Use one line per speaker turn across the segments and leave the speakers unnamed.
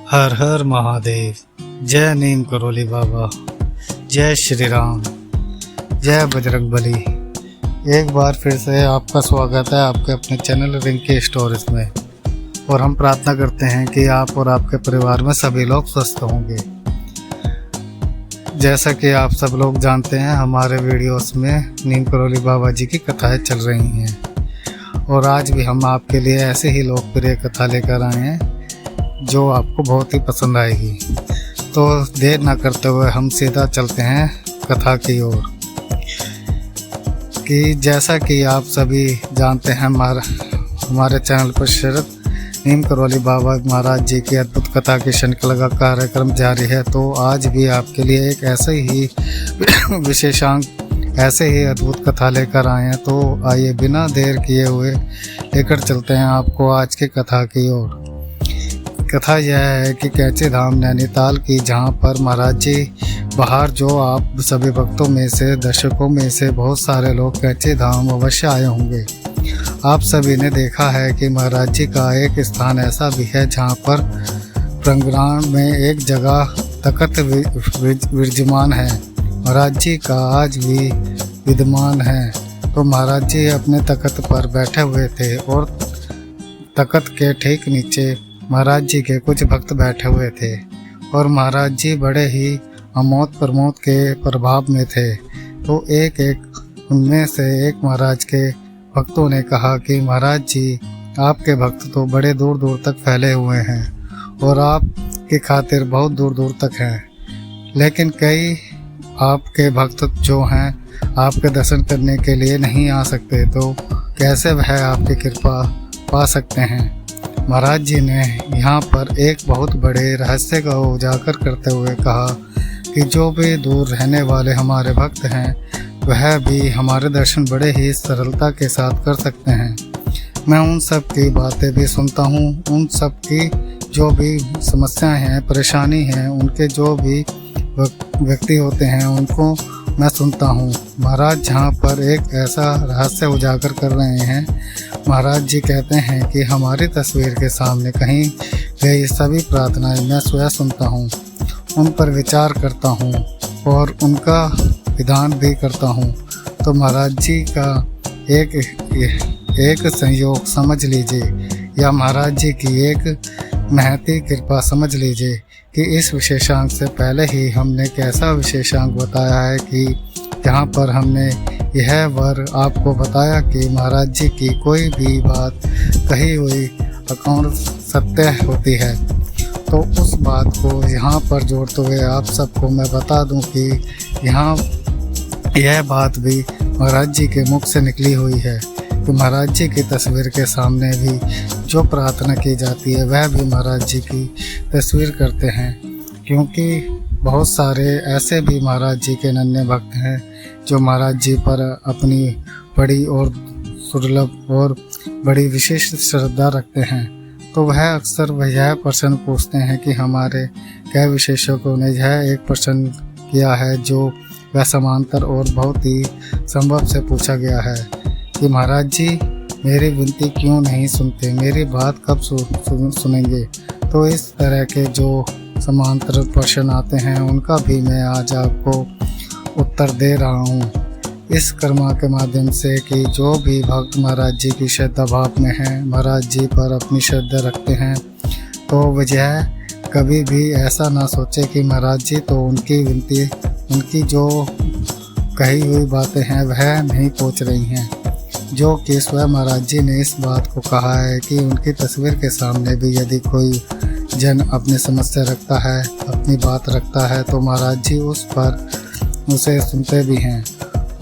हर हर महादेव। जय नीम करोली बाबा। जय श्री राम। जय बजरंग बली। एक बार फिर से आपका स्वागत है आपके अपने चैनल रिंकी स्टोरीज में। और हम प्रार्थना करते हैं कि आप और आपके परिवार में सभी लोग स्वस्थ होंगे। जैसा कि आप सब लोग जानते हैं, हमारे वीडियोस में नीम करोली बाबा जी की कथाएं चल रही हैं और आज भी हम आपके लिए ऐसे ही लोकप्रिय कथा लेकर आए हैं जो आपको बहुत ही पसंद आएगी। तो देर ना करते हुए हम सीधा चलते हैं कथा की ओर। कि जैसा कि आप सभी जानते हैं, हमारे चैनल पर शरद नीम करोली बाबा महाराज जी की अद्भुत कथा की श्रृंखला का कार्यक्रम जारी है। तो आज भी आपके लिए एक ऐसे ही विशेषांक ऐसे ही अद्भुत कथा लेकर आए हैं। तो आइए बिना देर किए हुए लेकर चलते हैं आपको आज की कथा की ओर। कथा यह है कि कैंची धाम नैनीताल की, जहां पर महाराज जी बाहर, जो आप सभी भक्तों में से, दर्शकों में से बहुत सारे लोग कैंची धाम अवश्य आए होंगे। आप सभी ने देखा है कि महाराज जी का एक स्थान ऐसा भी है जहां पर प्रांगण में एक जगह तख्त विराजमान है। महाराज जी का आज भी विद्यमान है। तो महाराज जी अपने तख्त पर बैठे हुए थे और तख्त के ठीक नीचे महाराज जी के कुछ भक्त बैठे हुए थे और महाराज जी बड़े ही अमोद प्रमोद के प्रभाव में थे। तो एक उनमें से एक महाराज के भक्तों ने कहा कि महाराज जी, आपके भक्त तो बड़े दूर दूर तक फैले हुए हैं और आपकी खातिर बहुत दूर दूर तक हैं, लेकिन कई आपके भक्त जो हैं आपके दर्शन करने के लिए नहीं आ सकते, तो कैसे वह आपकी कृपा पा सकते हैं। महाराज जी ने यहाँ पर एक बहुत बड़े रहस्य का उजागर करते हुए कहा कि जो भी दूर रहने वाले हमारे भक्त हैं वह भी हमारे दर्शन बड़े ही सरलता के साथ कर सकते हैं। मैं उन सब की बातें भी सुनता हूँ, उन सब की जो भी समस्याएं हैं, परेशानी हैं, उनके जो भी व्यक्ति होते हैं उनको मैं सुनता हूँ। महाराज जहाँ पर एक ऐसा रहस्य उजागर कर रहे हैं, महाराज जी कहते हैं कि हमारी तस्वीर के सामने कहीं गई सभी प्रार्थनाएं मैं स्वयं सुनता हूँ, उन पर विचार करता हूँ और उनका विधान भी करता हूँ। तो महाराज जी का एक संयोग समझ लीजिए, या महाराज जी की एक महती कृपा समझ लीजिए कि इस विशेषांक से पहले ही हमने कैसा विशेषांक बताया है कि जहाँ पर हमने यह वर आपको बताया कि महाराज जी की कोई भी बात कही हुई अकाउंट सत्य होती है। तो उस बात को यहाँ पर जोड़ते हुए आप सबको मैं बता दूं कि यहाँ यह बात भी महाराज जी के मुख से निकली हुई है कि महाराज जी की तस्वीर के सामने भी जो प्रार्थना की जाती है वह भी महाराज जी की तस्वीर करते हैं। क्योंकि बहुत सारे ऐसे भी महाराज जी के नन्हे भक्त हैं जो महाराज जी पर अपनी बड़ी और दुर्लभ और बड़ी विशेष श्रद्धा रखते हैं। तो वह अक्सर यह प्रश्न पूछते हैं कि हमारे कई विशेषज्ञों ने यह एक प्रश्न किया है जो वह समांतर और बहुत ही संभव से पूछा गया है कि महाराज जी मेरी विनती क्यों नहीं सुनते, मेरी बात कब सुनेंगे। तो इस तरह के जो समांतर प्रश्न आते हैं उनका भी मैं आज आपको उत्तर दे रहा हूँ इस कर्मा के माध्यम से कि जो भी भक्त महाराज जी की श्रद्धा भाव में हैं, महाराज जी पर अपनी श्रद्धा रखते हैं, तो वह कभी भी ऐसा ना सोचे कि महाराज जी तो उनकी विनती, उनकी जो कही हुई बातें हैं वह नहीं पहुँच रही हैं। जो कि स्वयं महाराज जी ने इस बात को कहा है कि उनकी तस्वीर के सामने भी यदि कोई जन अपनी समस्या रखता है, अपनी बात रखता है, तो महाराज जी उसे सुनते भी हैं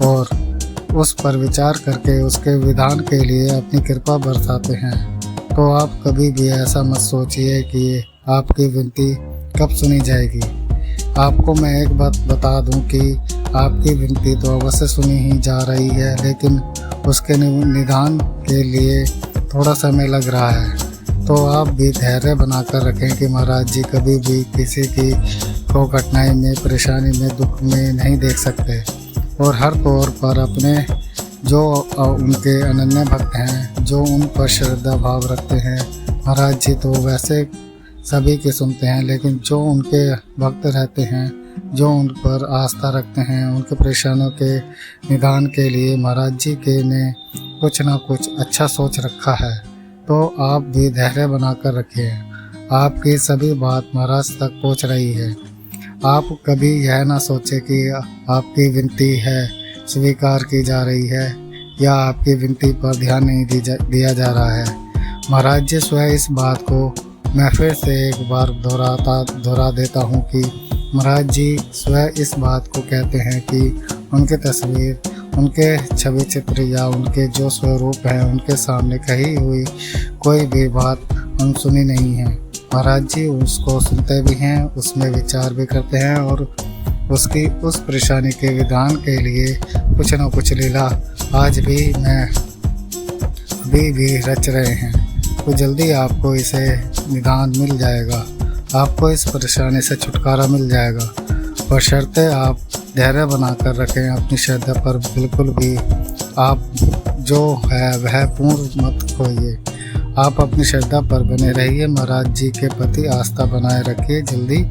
और उस पर विचार करके उसके विधान के लिए अपनी कृपा बरसाते हैं। तो आप कभी भी ऐसा मत सोचिए कि आपकी विनती कब सुनी जाएगी। आपको मैं एक बात बता दूं कि आपकी विनती तो अवश्य सुनी ही जा रही है, लेकिन उसके निदान के लिए थोड़ा समय लग रहा है। तो आप भी धैर्य बनाकर रखें कि महाराज जी कभी भी किसी की को कठिनाई में, परेशानी में, दुख में नहीं देख सकते और हर तौर पर अपने जो उनके अनन्य भक्त हैं, जो उन पर श्रद्धा भाव रखते हैं, महाराज जी तो वैसे सभी की सुनते हैं, लेकिन जो उनके भक्त रहते हैं, जो उन पर आस्था रखते हैं, उनके परेशानियों के निदान के लिए महाराज जी के ने कुछ ना कुछ अच्छा सोच रखा है। तो आप भी धैर्य बनाकर रखिए। आपकी सभी बात महाराज तक पहुंच रही है। आप कभी यह ना सोचें कि आपकी विनती है स्वीकार की जा रही है या आपकी विनती पर ध्यान नहीं दिया जा रहा है। महाराज जी स्वयं इस बात को मैं फिर से एक बार दोहरा देता हूँ कि महाराज जी स्वयं इस बात को कहते हैं कि उनके तस्वीर, उनके छवि चित्र या उनके जो स्वरूप हैं, उनके सामने कही हुई कोई भी बात अनसुनी नहीं है। महाराज जी उसको सुनते भी हैं, उसमें विचार भी करते हैं और उसकी उस परेशानी के विधान के लिए कुछ न कुछ लीला आज भी अभी भी रच रहे हैं। तो जल्दी आपको इसे निदान मिल जाएगा, आपको इस परेशानी से छुटकारा मिल जाएगा। बशर्ते आप धैर्य बनाकर रखें। अपनी श्रद्धा पर बिल्कुल भी आप जो है वह पूर्ण मत खोइए। आप अपनी श्रद्धा पर बने रहिए, महाराज जी के प्रति आस्था बनाए रखिए। जल्दी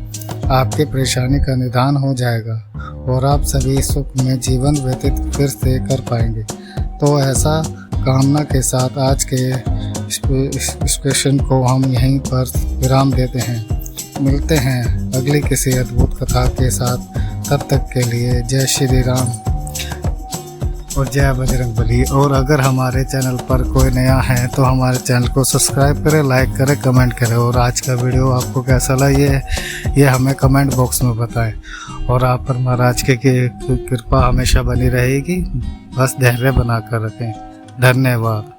आपकी परेशानी का निदान हो जाएगा और आप सभी सुख में जीवन व्यतीत फिर से कर पाएंगे। तो ऐसा कामना के साथ आज के स्टेशन को हम यहीं पर विराम देते हैं। मिलते हैं अगली किसी अद्भुत कथा के साथ। तब तक के लिए जय श्री राम और जय बजरंगबली। और अगर हमारे चैनल पर कोई नया है तो हमारे चैनल को सब्सक्राइब करें, लाइक करें, कमेंट करें। और आज का वीडियो आपको कैसा लगा ये हमें कमेंट बॉक्स में बताएं। और आप पर महाराज की कृपा हमेशा बनी रहेगी। बस धैर्य बनाकर रखें। धन्यवाद।